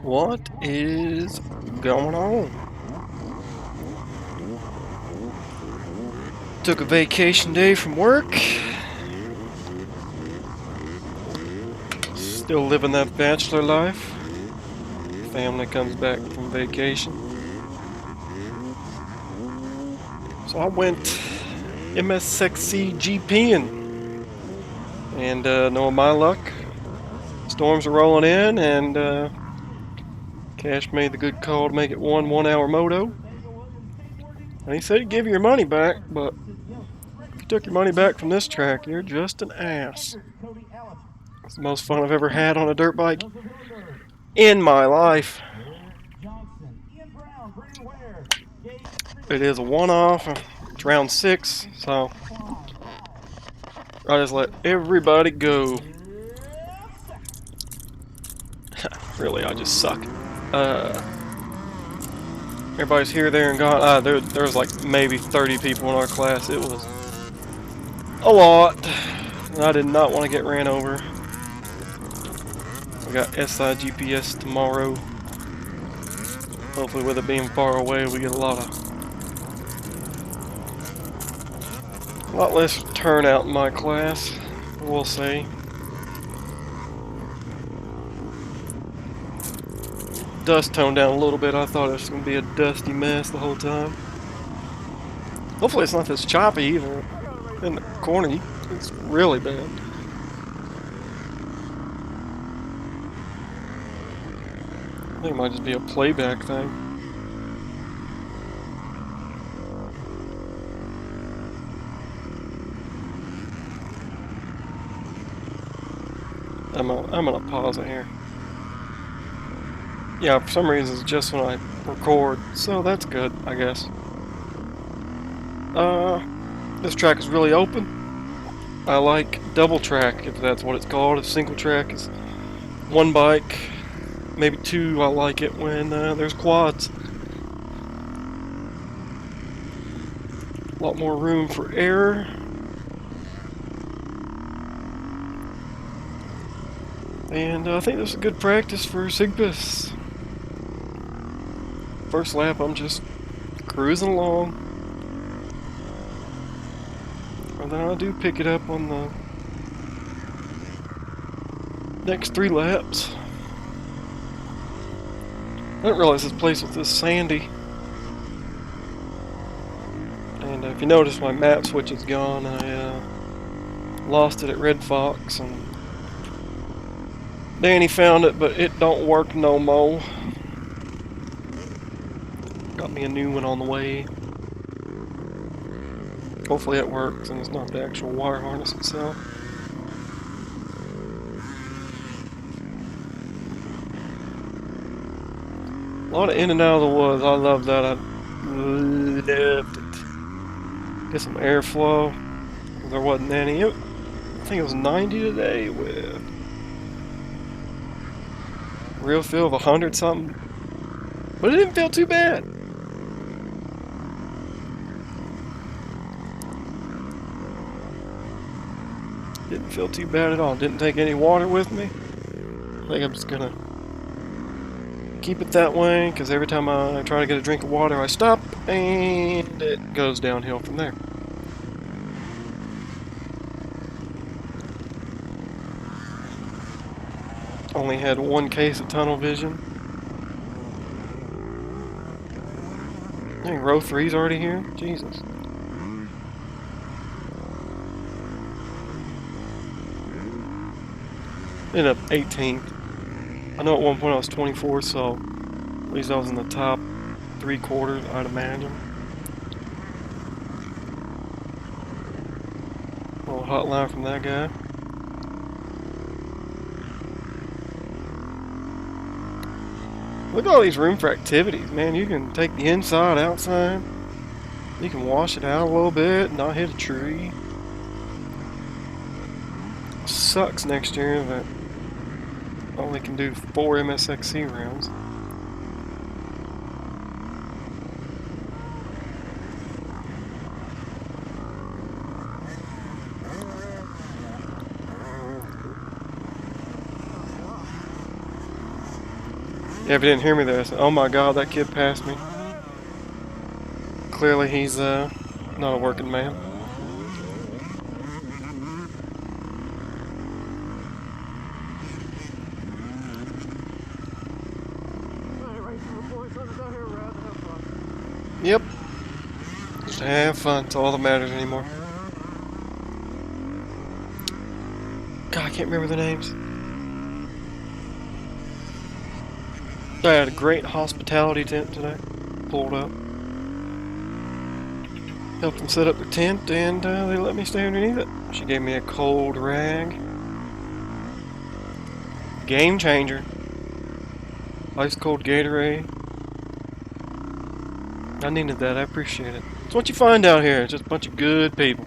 What is going on? Took a vacation day from work. Still living that bachelor life. Family comes back from vacation. So I went MSXCGPing. And knowing my luck, storms are rolling in, and Cash made the good call to make it one 1-hour moto. And he said he'd give you your money back, but if you took your money back from this track, you're just an ass. It's the most fun I've ever had on a dirt bike in my life. It is a one-off. It's round 6, so I just let everybody go. Really, I just suck. Everybody's here, there, and gone. There was like maybe 30 people in our class. It was a lot. And I did not want to get ran over. We got SIGPS tomorrow. Hopefully, with it being far away, we get a lot less turnout in my class. We'll see. Dust toned down a little bit. I thought it was going to be a dusty mess the whole time. Hopefully, it's not this choppy either. In the corner, it's really bad. I think it might just be a playback thing. I'm gonna pause it here. Yeah, for some reason it's just when I record, so that's good, I guess. This track is really open. I like double track, if that's what it's called. If single track is one bike, maybe two. I like it when there's quads. A lot more room for error. And I think this is a good practice for SIGPS. First lap, I'm just cruising along. And then I do pick it up on the next 3 laps. I didn't realize this place was this sandy. And if you notice, my map switch is gone. I lost it at Red Fox, and Danny found it, but it don't work no more. Got me a new one on the way. Hopefully it works and it's not the actual wire harness itself. A lot of in and out of the woods. I love that. I loved it. Get some airflow. There wasn't any. I think it was 90 today with real feel of 100 something. But it didn't feel too bad. Didn't feel too bad at all. Didn't take any water with me. I think I'm just gonna keep it that way, because every time I try to get a drink of water, I stop, and it goes downhill from there. Only had 1 case of tunnel vision. I think row 3's already here. Jesus. Ended up 18th. I know at one point I was 24, so at least I was in the top 3/4, I'd imagine. A little hotline from that guy. Look at all these room for activities, man. You can take the inside, outside. You can wash it out a little bit, not hit a tree. Sucks next year that only can do 4 MSXC rounds. Yeah, if you didn't hear me there, I said, oh my god, that kid passed me. Clearly he's not a working man. Yep. Just have fun. It's all that matters anymore. God, I can't remember the names. I had a great hospitality tent today. Pulled up. Helped them set up their tent, and they let me stay underneath it. She gave me a cold rag. Game changer. Ice cold Gatorade. I needed that. I appreciate it. It's what you find out here. It's just a bunch of good people.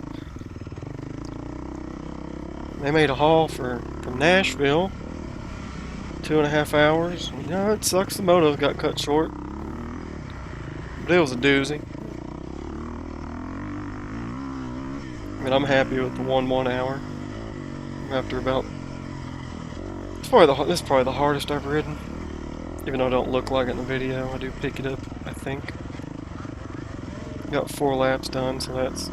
They made a haul from Nashville. 2.5 hours. You know, it sucks the motos got cut short. But it was a doozy. I mean, I'm happy with the 1 hour. After about... This is probably the hardest I've ridden. Even though I don't look like it in the video, I do pick it up, I think. Got 4 laps done, so that's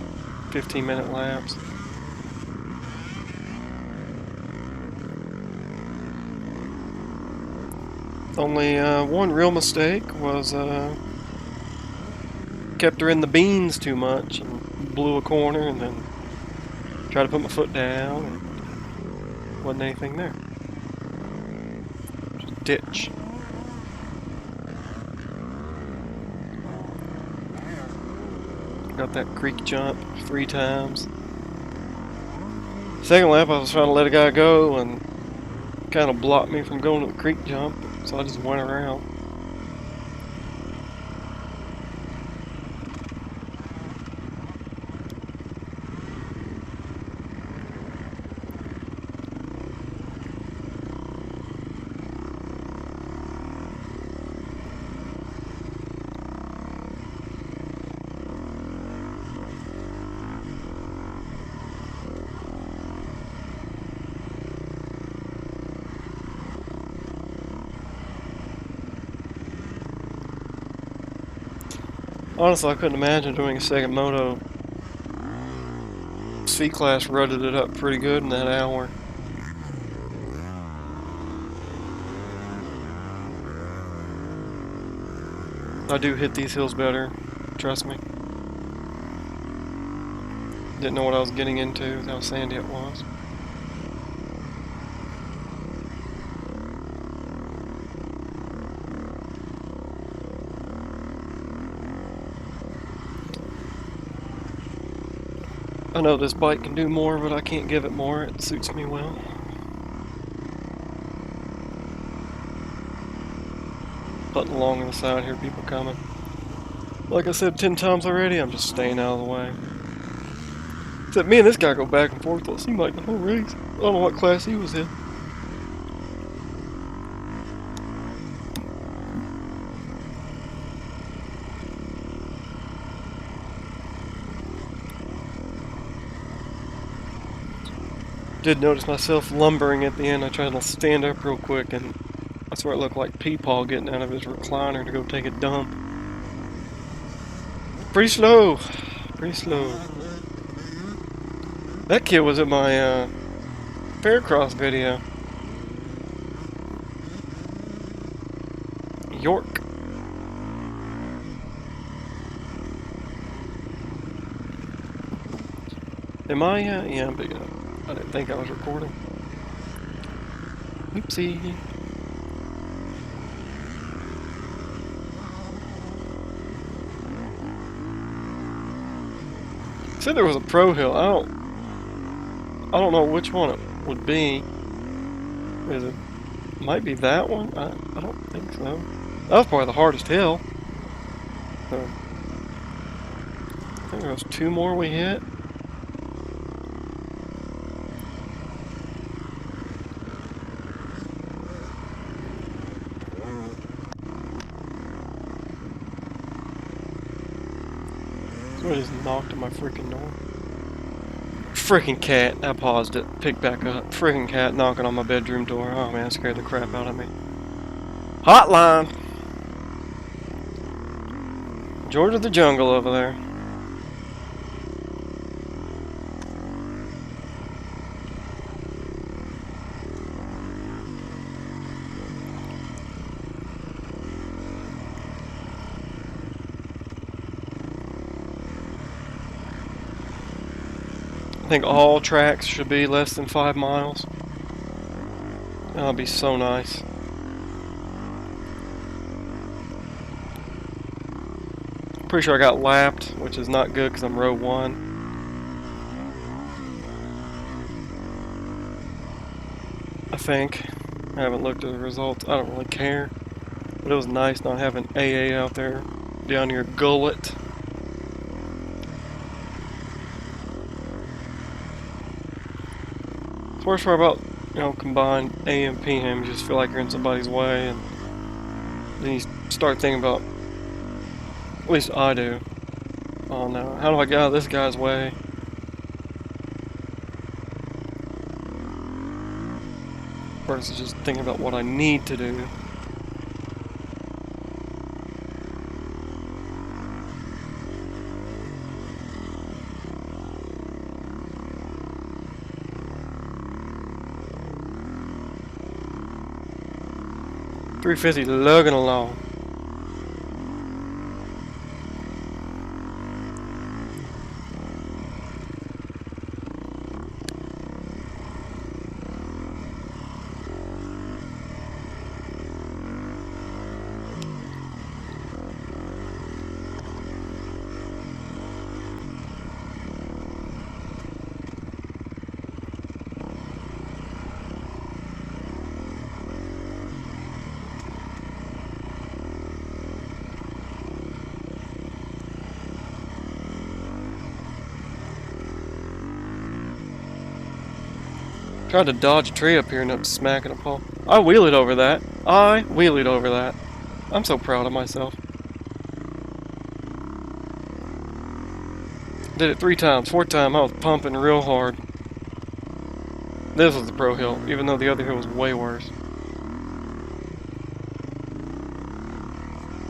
15-minute laps. Only one real mistake was kept her in the beans too much and blew a corner and then tried to put my foot down and wasn't anything there. Just a ditch. Got that creek jump 3 times. Second lap I was trying to let a guy go and kind of blocked me from going to the creek jump, so I just went around. Honestly, I couldn't imagine doing a second moto. C-Class rutted it up pretty good in that hour. I do hit these hills better, trust me. Didn't know what I was getting into, how sandy it was. I know this bike can do more, but I can't give it more. It suits me well. Putting along on the side here, people coming. Like I said 10 times already, I'm just staying out of the way. Except me and this guy go back and forth. It seemed like the whole race. I don't know what class he was in. Did notice myself lumbering at the end. I tried to stand up real quick, and I swear it looked like Peepaw getting out of his recliner to go take a dump. Pretty slow. Pretty slow. That kid was at my Faircross video. York. Am I? Yeah, but I didn't think I was recording. Oopsie. Said there was a pro hill. I don't know which one it would be. Is it? Might be that one. I don't think so. That was probably the hardest hill. So, I think there was 2 more we hit. I just knocked at my freaking door. Freaking cat. I paused it. Picked back up. Freaking cat knocking on my bedroom door. Oh man, it scared the crap out of me. Hotline! Georgia the jungle over there. I think all tracks should be less than 5 miles. That'll be so nice. Pretty sure I got lapped, which is not good because I'm row 1. I think. I haven't looked at the results. I don't really care. But it was nice not having AA out there down your gullet. The worst part about, combined AM and PM, you just feel like you're in somebody's way, and then you start thinking about, at least I do, oh no, how do I get out of this guy's way? Versus just thinking about what I need to do. Tree-Fiddy lugging along. Tried to dodge a tree up here and I'm smacking a pole. I wheelied over that. I'm so proud of myself. Did it 3 times. 4th time I was pumping real hard. This was the pro hill, even though the other hill was way worse.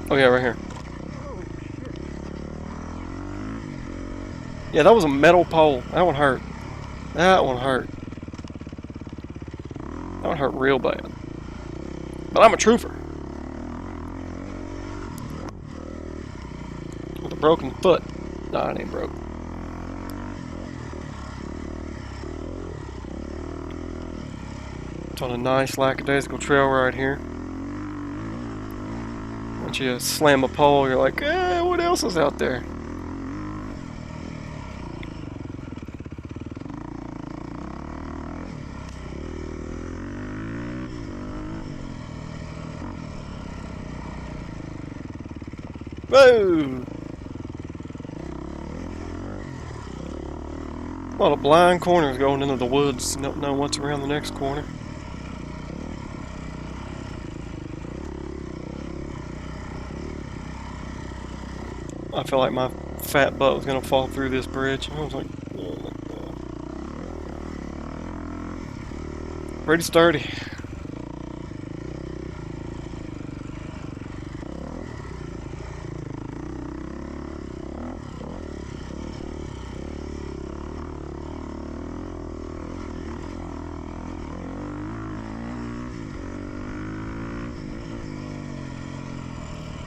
Oh yeah, right here. Yeah, that was a metal pole. That one hurt. That one hurt. That one hurt real bad. But I'm a trooper. With a broken foot. Nah, it ain't broke. It's on a nice lackadaisical trail right here. Once you slam a pole, you're like, what else is out there? Whoa! A lot of blind corners going into the woods. You don't know what's around the next corner. I felt like my fat butt was going to fall through this bridge. I was like, oh my God. Pretty sturdy.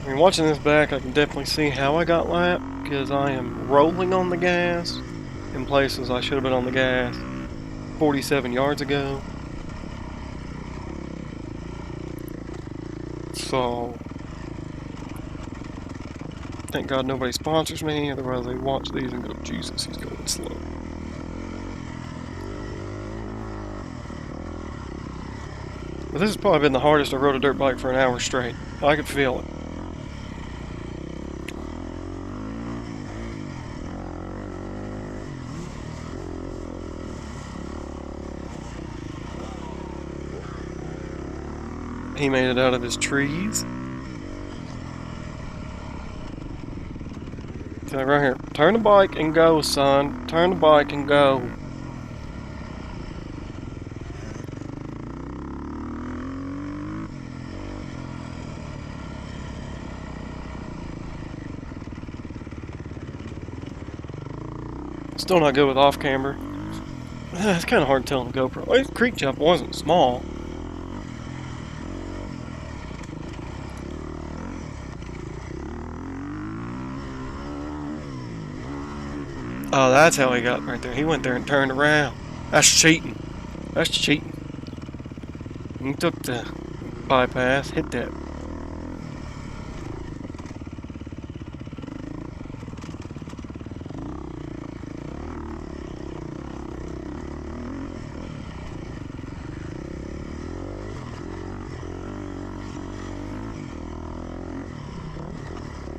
I mean, watching this back, I can definitely see how I got lapped, because I am rolling on the gas in places I should have been on the gas 47 yards ago. So, thank God nobody sponsors me, otherwise they watch these and go, Jesus, he's going slow. But this has probably been the hardest I rode a dirt bike for an hour straight. I could feel it. He made it out of his trees. So right here, turn the bike and go, son. Turn the bike and go. Still not good with off camber. It's kind of hard telling the GoPro. Well, the creek jump wasn't small. Oh, that's how he got right there. He went there and turned around. That's cheating. That's cheating. He took the bypass, hit that.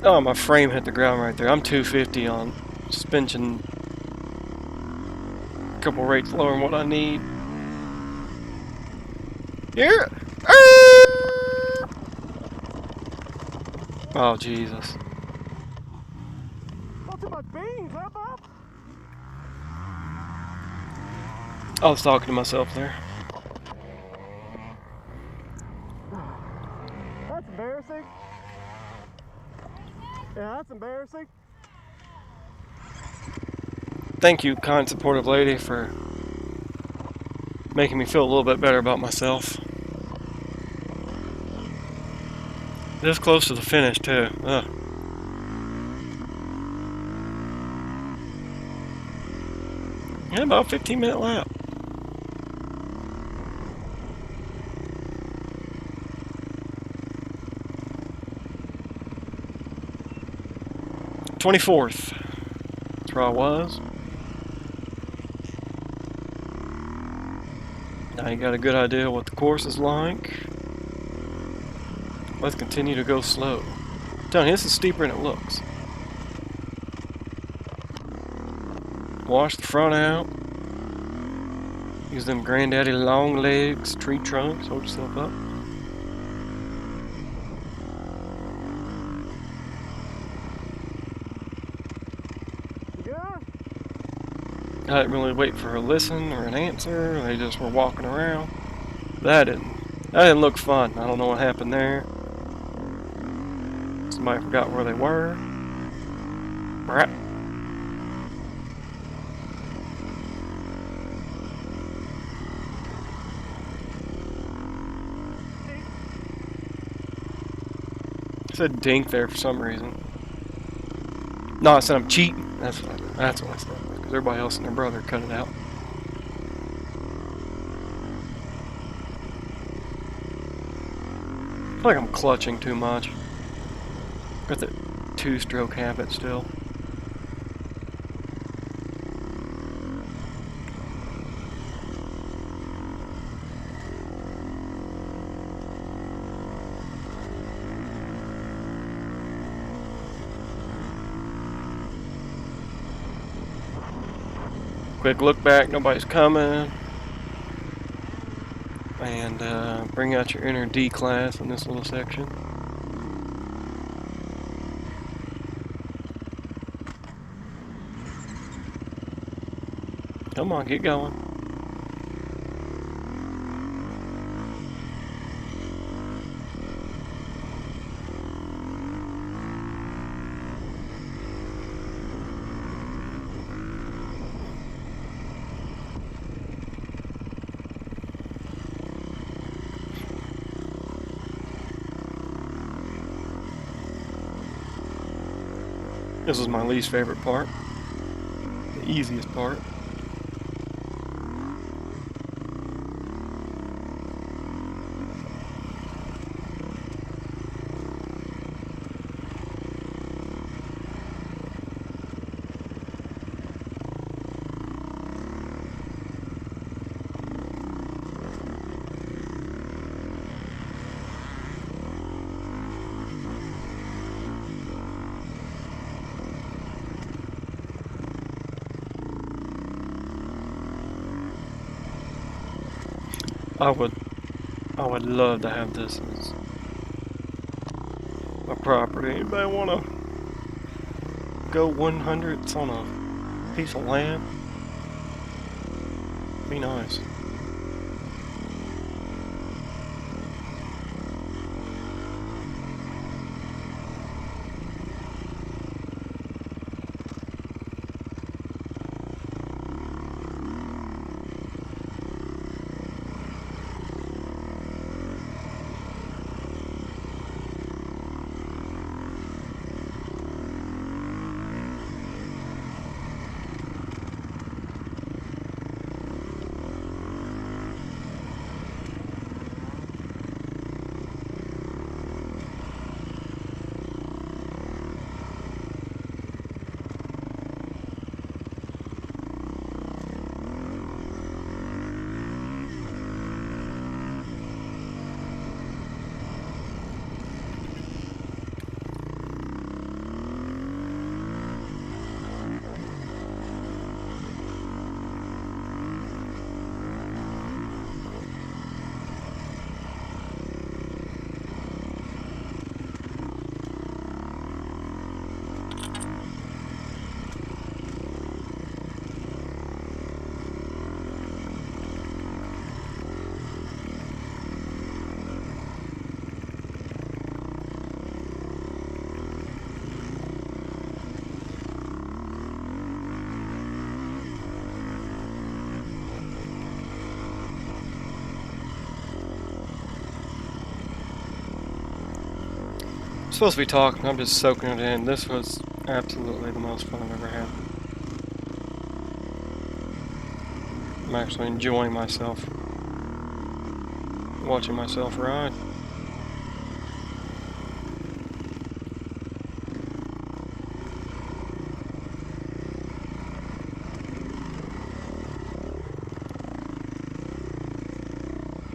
Oh, my frame hit the ground right there. I'm 250 on suspension. A couple rates lower than what I need. Yeah. Oh, Jesus. Not too much beans, huh, Bob? I was talking to myself there. That's embarrassing. Yeah, that's embarrassing. Thank you, kind, supportive lady, for making me feel a little bit better about myself. This close to the finish, too. Ugh. Yeah, about a 15-minute lap. '24th. That's where I was. Now you got a good idea what the course is like. Let's continue to go slow. I'm telling you, this is steeper than it looks. Wash the front out. Use them granddaddy long legs, tree trunks, hold yourself up. Yeah. I didn't really wait for a listen or an answer. They just were walking around. That didn't look fun. I don't know what happened there. Somebody forgot where they were. Right. I said dink there for some reason. No, I said I'm cheating. That's what I said. Because everybody else and their brother cut it out. I feel like I'm clutching too much. Got that two-stroke habit still. Quick look back, nobody's coming. And bring out your inner D class in this little section. Come on, get going. This is my least favorite part. The easiest part. I would love to have this as a property. Anybody want to go 100ths on a piece of land? Be nice. supposed to be talking, I'm just soaking it in. This was absolutely the most fun I've ever had. I'm actually enjoying myself, watching myself ride.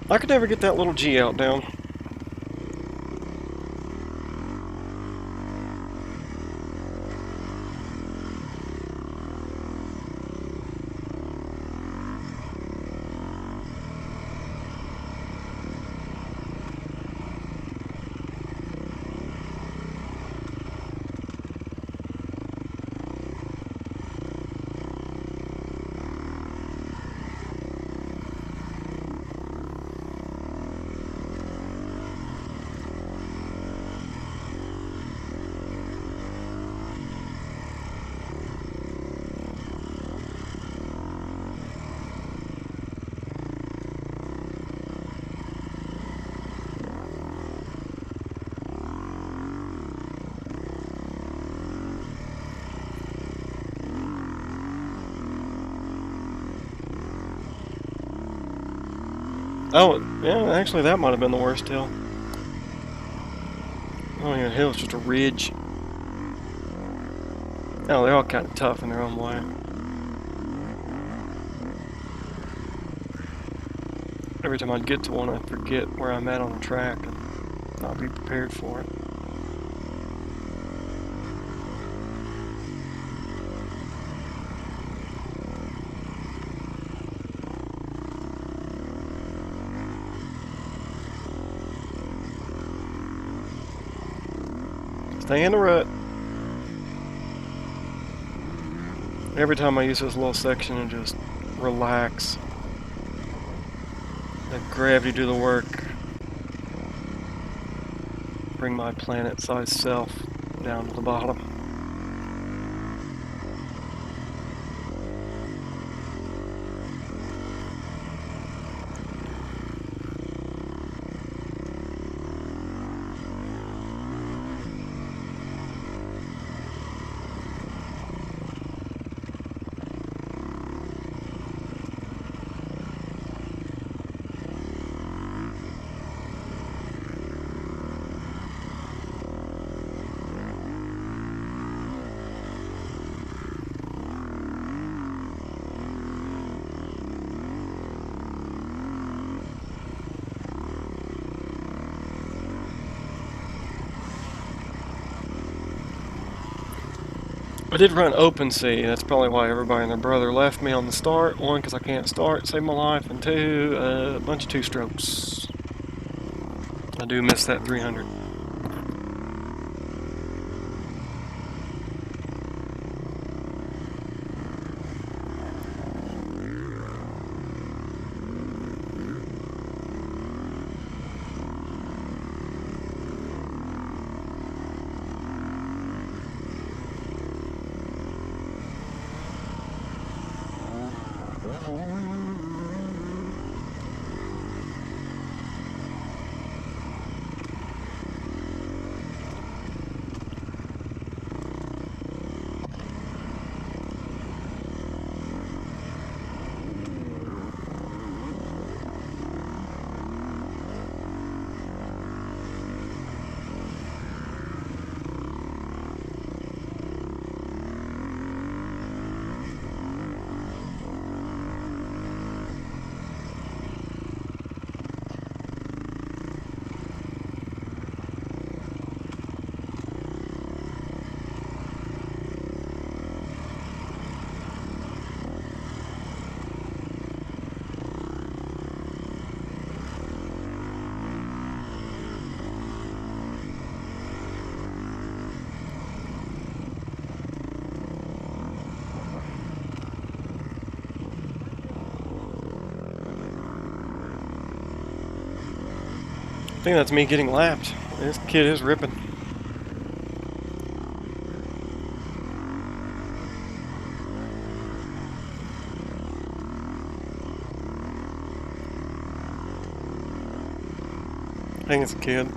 I could never get that little G out down. Oh, yeah, actually that might have been the worst hill. Oh yeah, hill is just a ridge. Oh, they're all kind of tough in their own way. Every time I'd get to one, I'd forget where I'm at on the track and not be prepared for it. Stay in the rut. Every time I use this little section and just relax, let gravity do the work, bring my planet-sized self down to the bottom. I did run open sea. That's probably why everybody and their brother left me on the start. One, because I can't start, save my life, and two, a bunch of two-strokes. I do miss that 300. I think that's me getting lapped. This kid is ripping. I think it's a kid.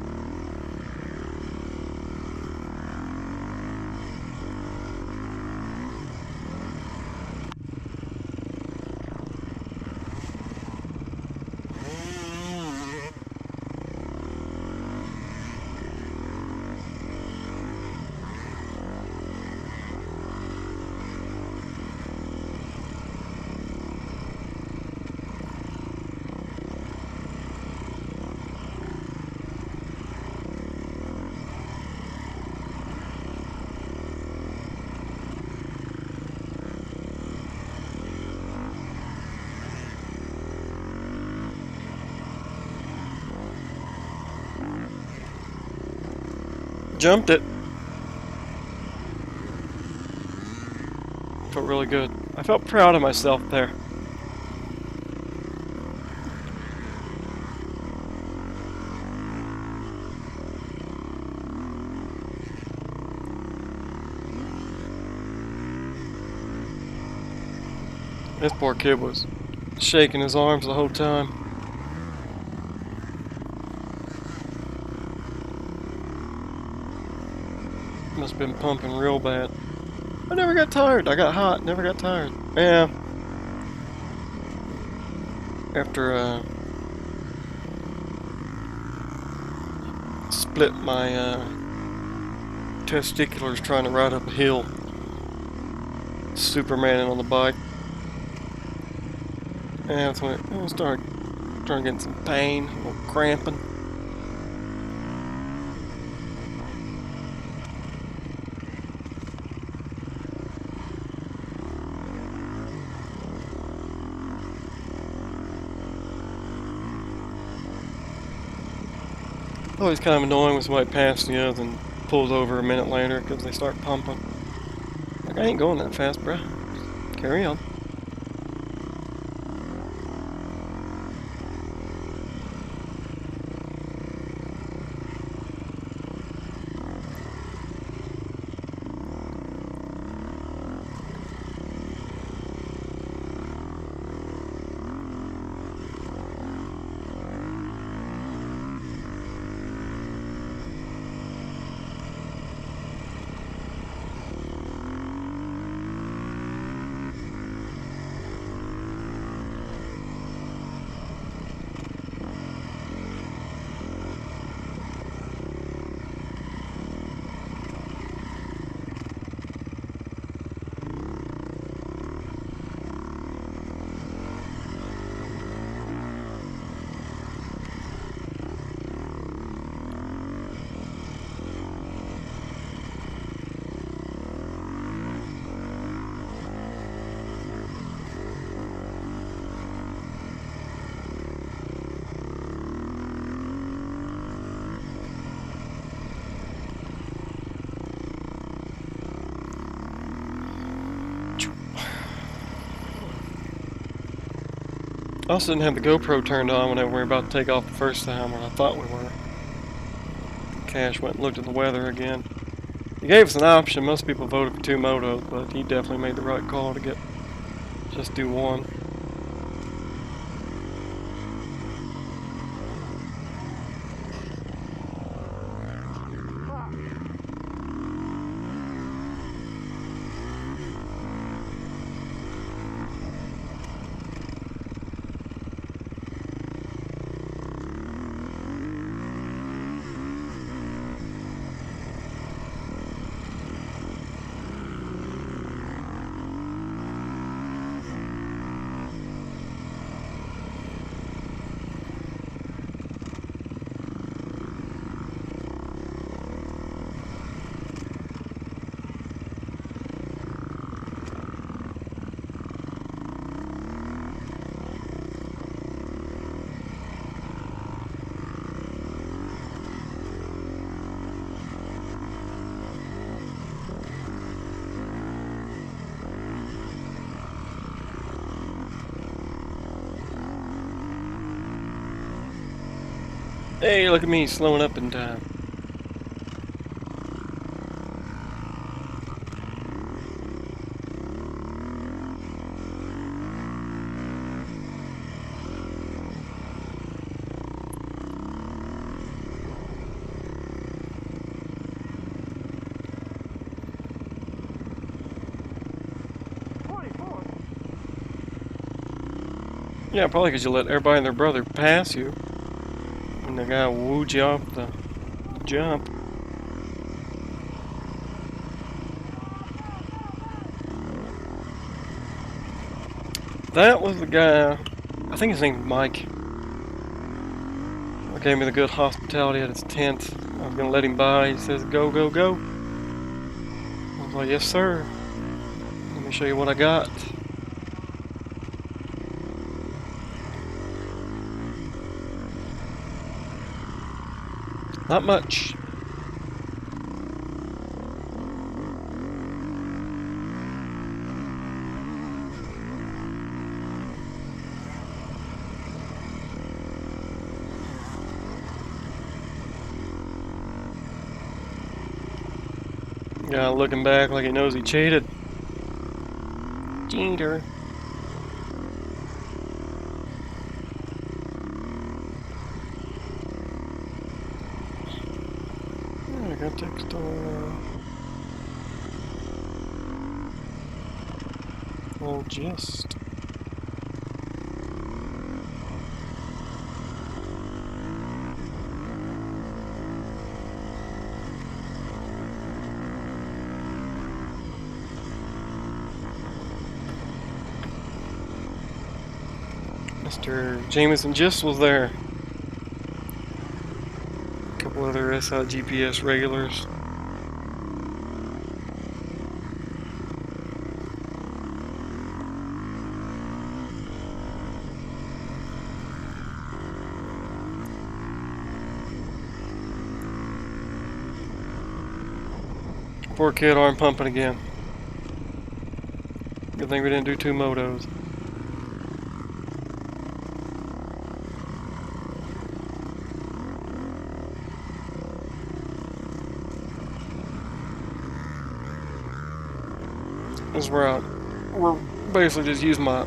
Jumped it. Felt really good. I felt proud of myself there. This poor kid was shaking his arms the whole time. Must have been pumping real bad. I never got tired. I got hot. Never got tired. Yeah. After split my testiculars trying to ride up a hill, Supermaning on the bike. And that's when it started getting some pain, a little cramping. Always kind of annoying when somebody passes you and pulls over a minute later because they start pumping. Like, I ain't going that fast, bruh. Carry on. I also didn't have the GoPro turned on whenever we were about to take off the first time, when I thought we were. Cash went and looked at the weather again. He gave us an option. Most people voted for 2 motos, but he definitely made the right call to just do one. Hey, look at me slowing up in time. Yeah, probably because you let everybody and their brother pass you. And the guy wooed you off the jump. That was the guy, I think his name's Mike. Gave me the good hospitality at his tent. I was gonna let him by. He says, "Go, go, go." I was like, "Yes, sir. Let me show you what I got." Not much. Guy looking back like he knows he cheated. Cheater. I got text on. Oh, just. Mr. Jameson just was there. A couple other SIGPS regulars. Poor kid arm pumping again. Good thing we didn't do 2 motos. This is where we're basically just using my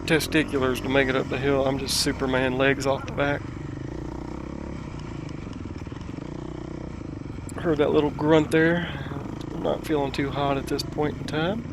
testiculars to make it up the hill. I'm just Superman legs off the back. Heard that little grunt there. I'm not feeling too hot at this point in time.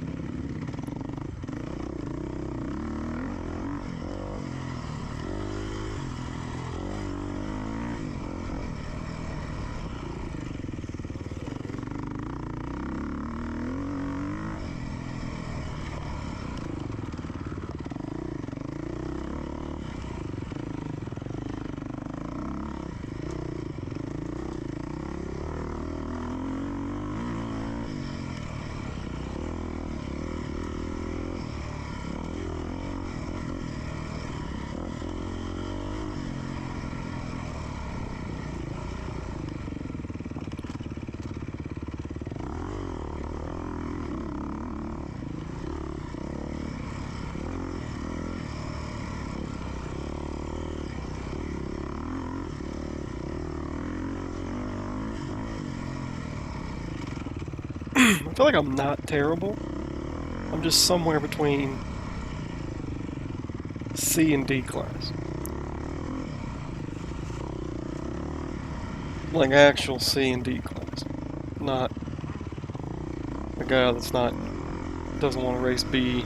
I feel like I'm not terrible. I'm just somewhere between C and D class. Like actual C and D class. Not a guy that's doesn't want to race B.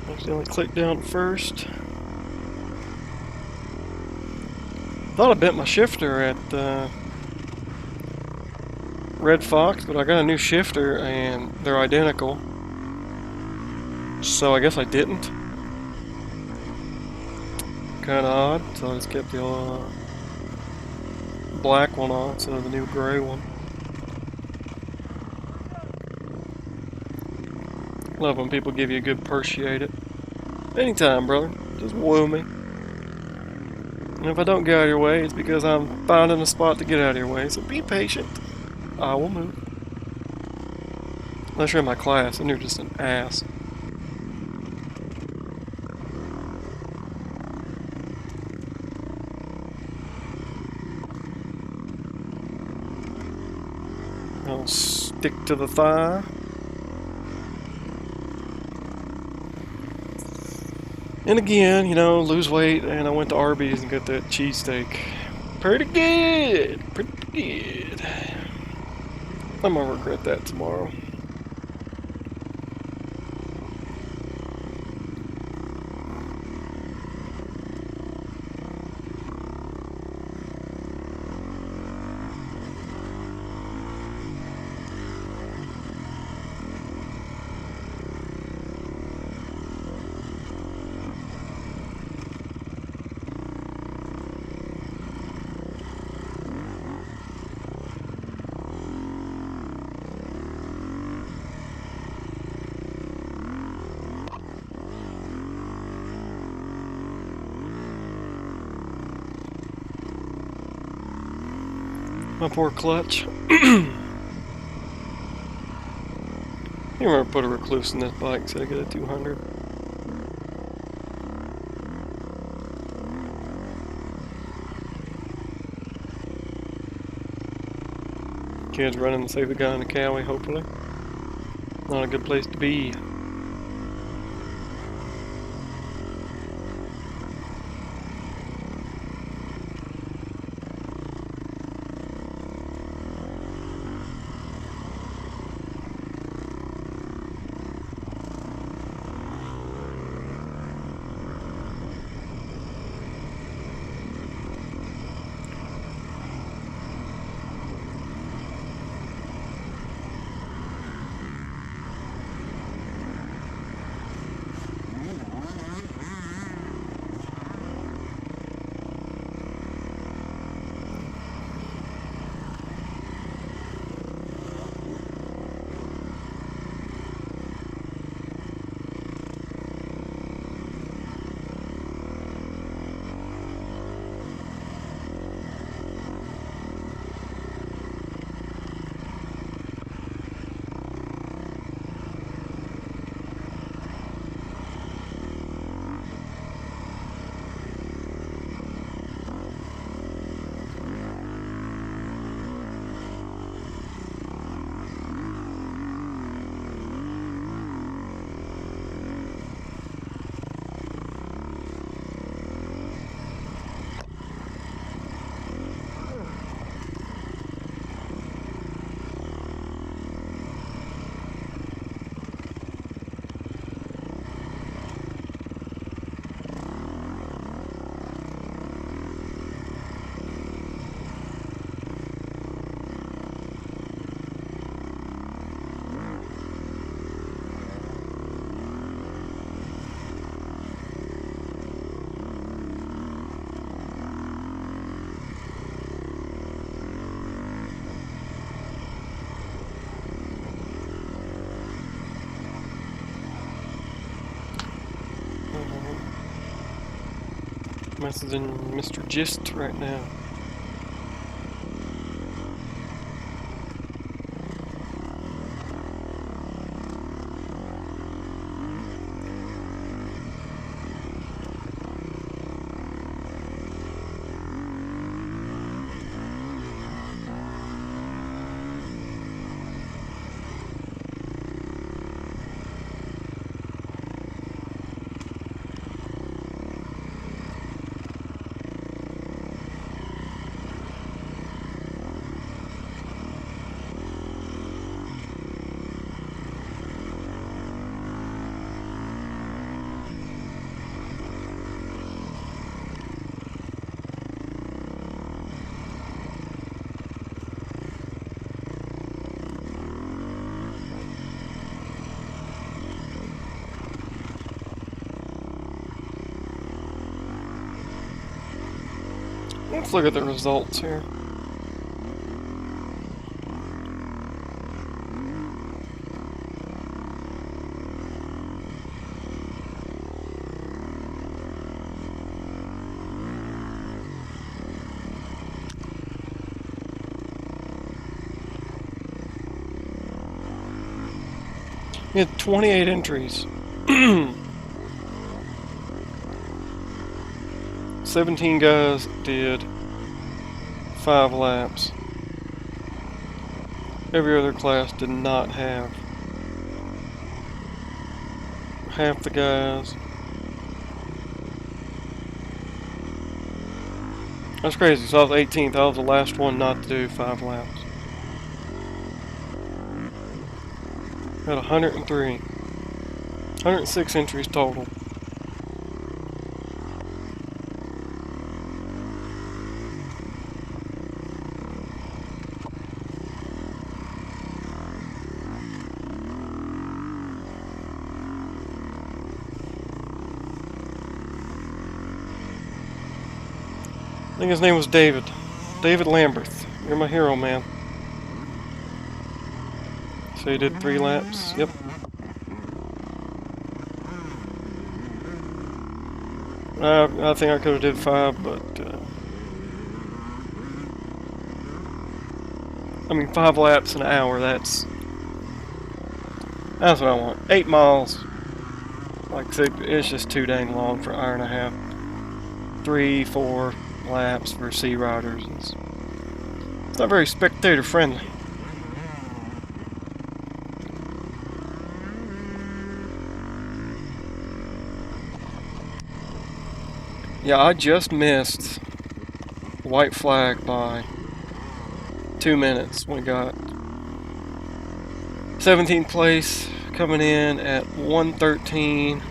Accidentally clicked down first. Thought I bent my shifter at Red Fox, but I got a new shifter and they're identical. So I guess I didn't. Kinda odd, so I just kept the black one on instead of the new gray one. Love when people give you a good Persiate it. Anytime, brother. Just woo me. And if I don't get out of your way, it's because I'm finding a spot to get out of your way. So be patient. I will move. Unless you're in my class and you're just an ass. I'll stick to the thigh. And again, you know, lose weight, and I went to Arby's and got that cheesesteak. Pretty good! Pretty good. I'm gonna regret that tomorrow. My poor clutch. I remember put a recluse in this bike instead of get a 200. Kids running to save the guy in the Cowie, hopefully. Not a good place to be. Messaging Mr. Gist right now. Let's look at the results here. We had 28 entries. 17 guys did 5 laps. Every other class did not have. Half the guys. That's crazy. So I was 18th. I was the last one not to do 5 laps. Had 103. 106 entries total. I think his name was David. David Lamberth. You're my hero, man. So you did 3 laps? Yep. I think I could have did 5, but I mean, 5 laps an hour. That's what I want. 8 miles. Like I said, it's just too dang long for an hour and a half. 3, 4 laps for sea riders. It's not very spectator friendly. Yeah, I just missed white flag by 2 minutes. We got 17th place coming in at 1:13,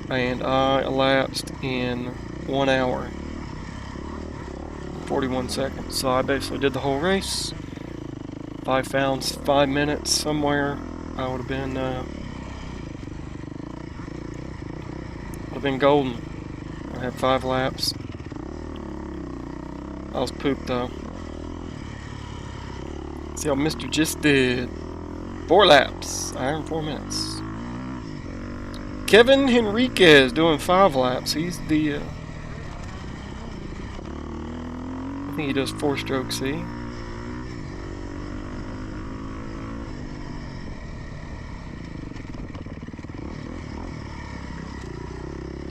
and I elapsed in 1 hour 41 seconds. So I basically did the whole race. If I found 5 minutes somewhere, I would have been golden. I had 5 laps. I was pooped though. See how Mr. Just did. 4 laps, hour and 4 minutes. Kevin Henriquez doing 5 laps. He's the, I think he does 4-stroke C.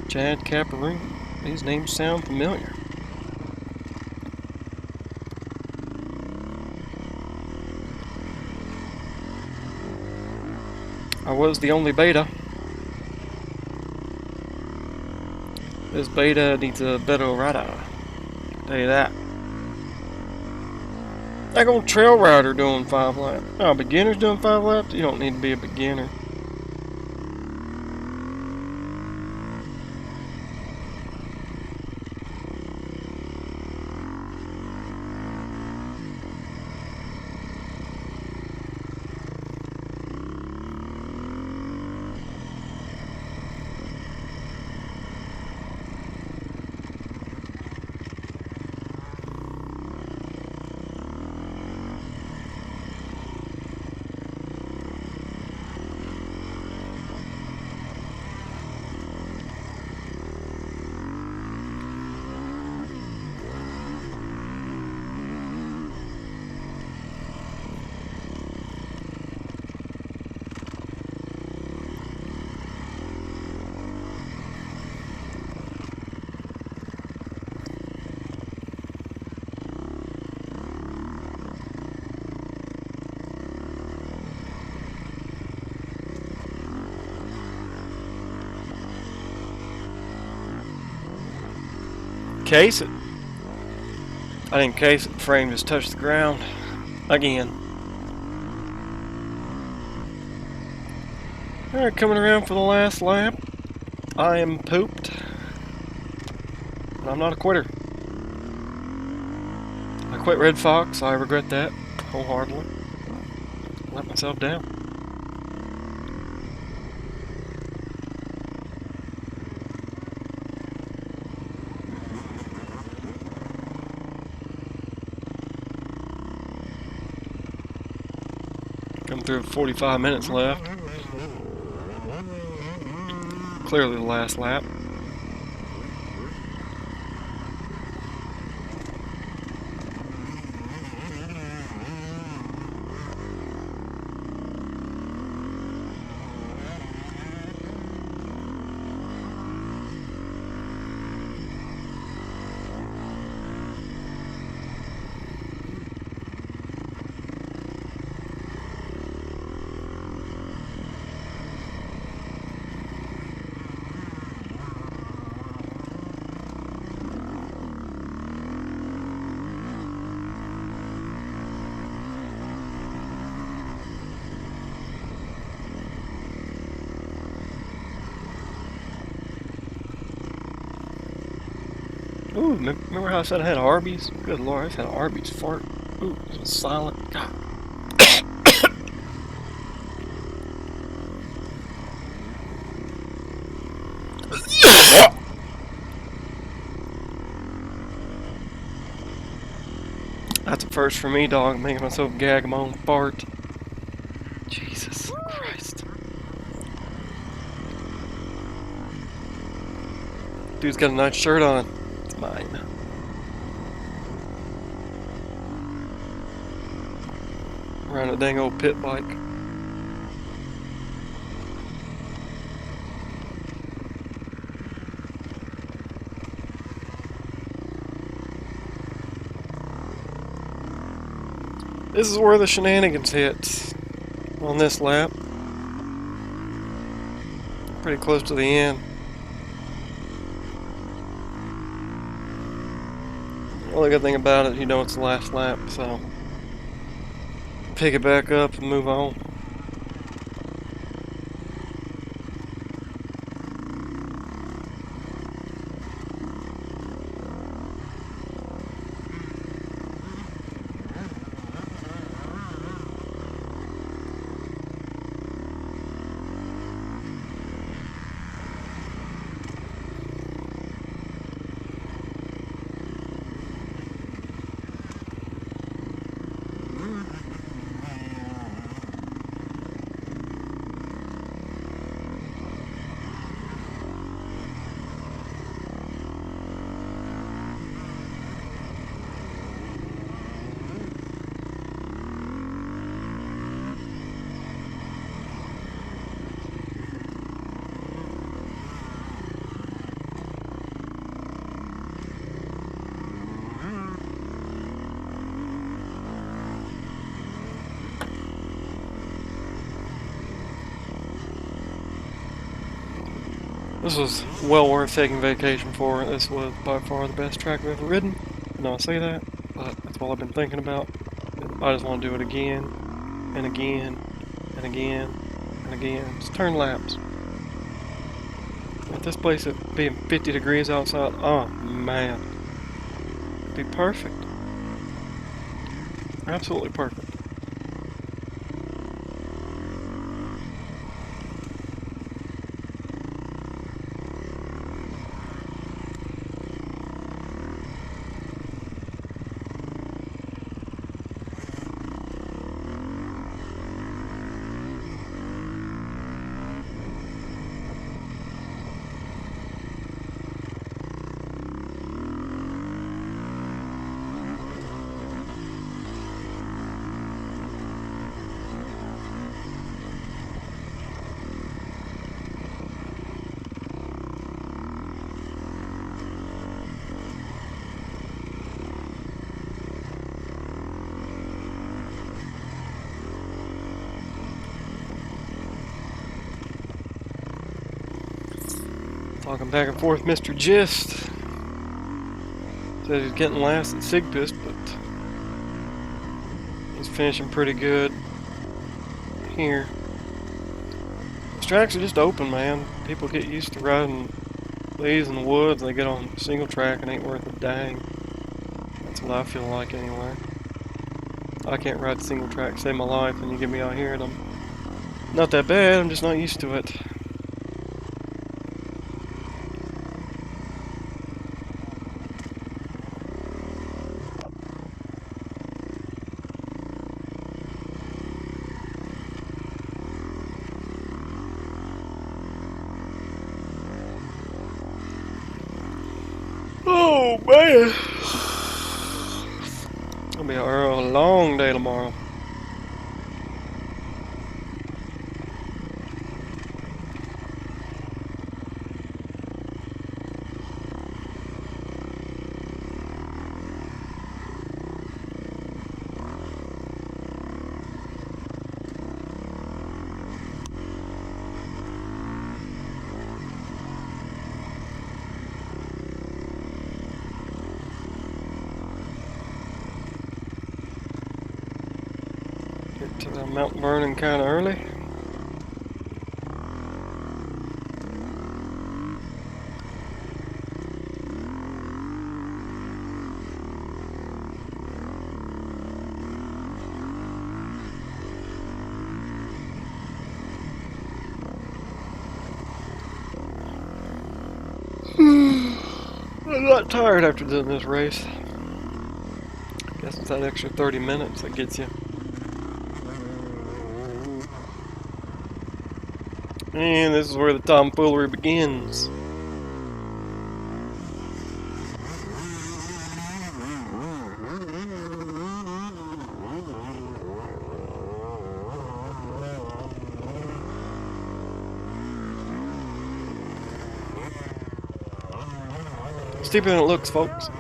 Chad Caparoon. These names sound familiar. I was the only beta. This beta needs a better rider. Tell you that. Like old trail rider doing 5 laps. Oh, beginners doing 5 laps? You don't need to be a beginner. Case it. I didn't case it. The frame just touched the ground. Again. Alright, coming around for the last lap. I am pooped. And I'm not a quitter. I quit Red Fox. I regret that wholeheartedly. Let myself down. Come through 45 minutes left. Clearly the last lap. Ooh, remember how I said I had Arby's? Good Lord, I just had an Arby's fart. Ooh, it was silent. God. That's a first for me, dog. Making myself gag my own fart. Jesus Christ. Dude's got a nice shirt on. It's mine. Around a dang old pit bike. This is where the shenanigans hit on this lap. Pretty close to the end. The only good thing about it, you know it's the last lap, so pick it back up and move on. This was well worth taking vacation for. This was by far the best track I've ever ridden. No, I say that, but that's all I've been thinking about. I just want to do it again, and again, and again, and again. Just turn laps. At this place, it being 50 degrees outside, oh man. It'd be perfect. Absolutely perfect. Talking back and forth, Mr. Gist says he's getting last at Sigpist, but he's finishing pretty good here. These tracks are just open, man. People get used to riding these in the woods, and they get on single track and ain't worth a dang. That's what I feel like anyway. I can't ride single track, save my life, and you get me out here and I'm not that bad, I'm just not used to it. Oh man, it'll be a long day tomorrow. Get to the Mount Vernon kind of early. I'm not tired after doing this race. Guess it's that extra 30 minutes that gets you. And this is where the tomfoolery begins. steeper than it looks, folks.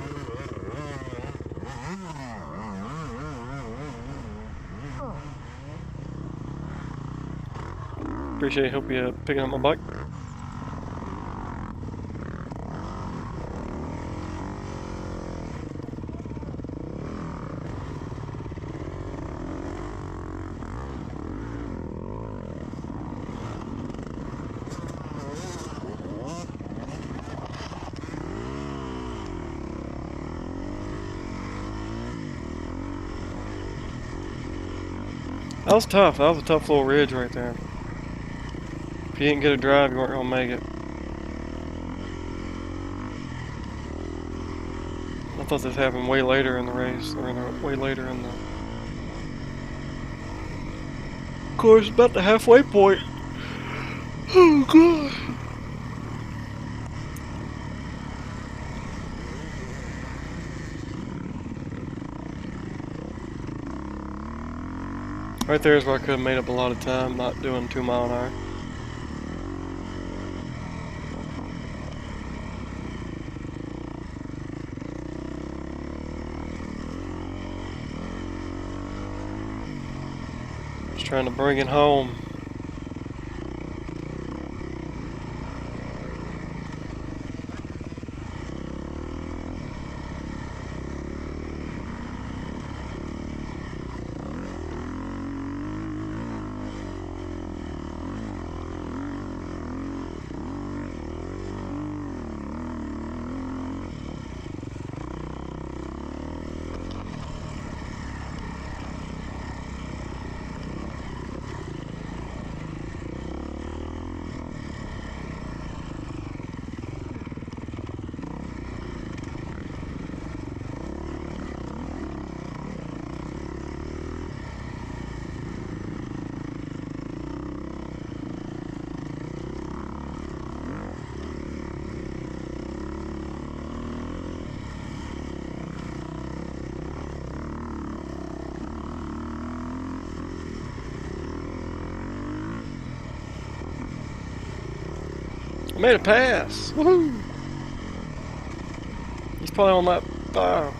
Appreciate help you picking up my bike. That was tough. That was a tough little ridge right there. If you didn't get a drive, you weren't gonna make it. I thought this happened way later in the race, or way later in the course, about the halfway point. Oh god. Right there is where I could have made up a lot of time not doing 2 mile an hour. Just trying to bring it home. I made a pass! Woohoo! He's probably on that 5.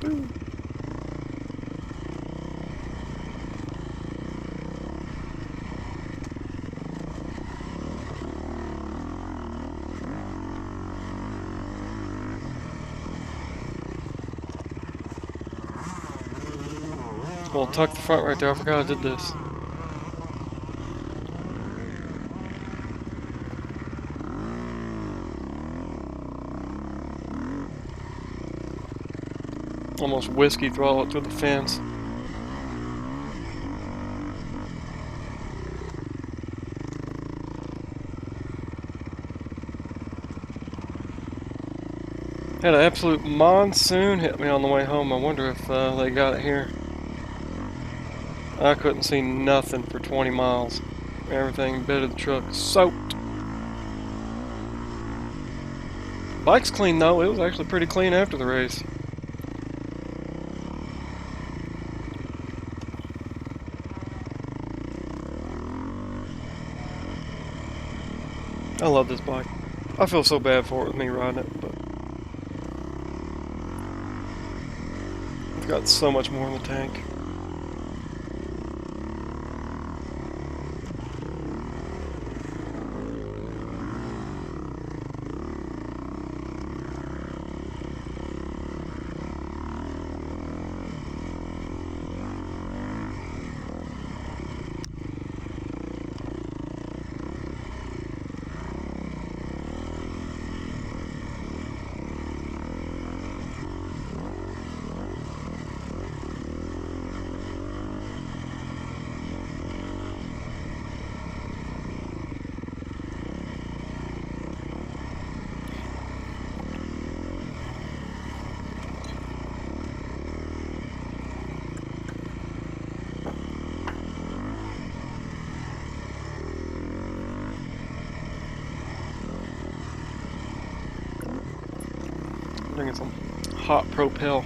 Woo. Well, tuck the front right there. I forgot I did this. Almost whiskey throttle it through the fence. Had an absolute monsoon hit me on the way home. I wonder if they got it here. I couldn't see nothing for 20 miles. Everything bed of the truck soaked. Bike's clean though. It was actually pretty clean after the race. I love this bike. I feel so bad for it with me riding it, but it's got so much more in the tank. Drinking some hot Propel.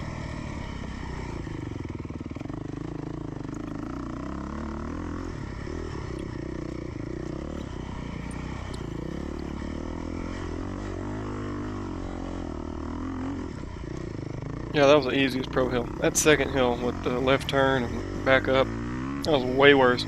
Yeah, that was the easiest pro hill. That second hill with the left turn and back up, that was way worse.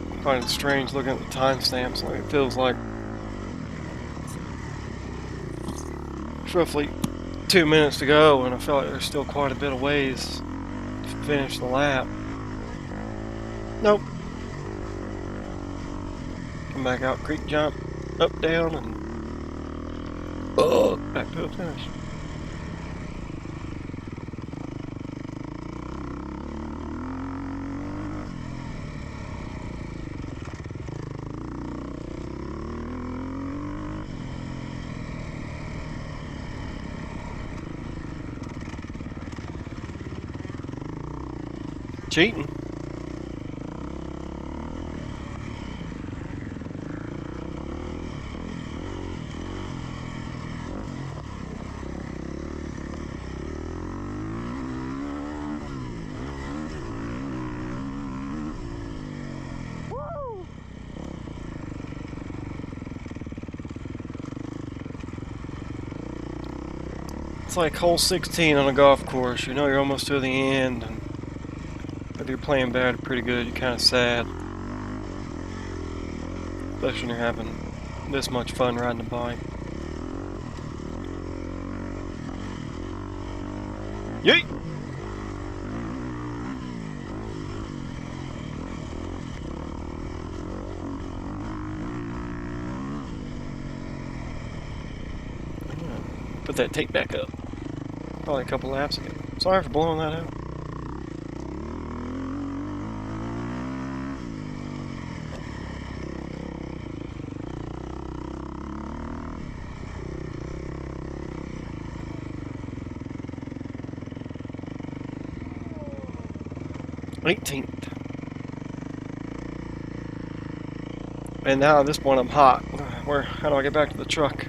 I find it strange looking at the timestamps. Like it feels like it's roughly 2 minutes to go, and I feel like there's still quite a bit of ways to finish the lap. Nope. Come back out, creek jump, up, down, and back to the finish. Cheating. Woo! It's like hole 16 on a golf course. You know you're almost to the end, and whether you're playing bad or pretty good, you're kind of sad. Especially when you're having this much fun riding a bike. Yeet! Put that tape back up. Probably a couple laps ago. Sorry for blowing that out. '18th. And now at this point I'm hot. How do I get back to the truck?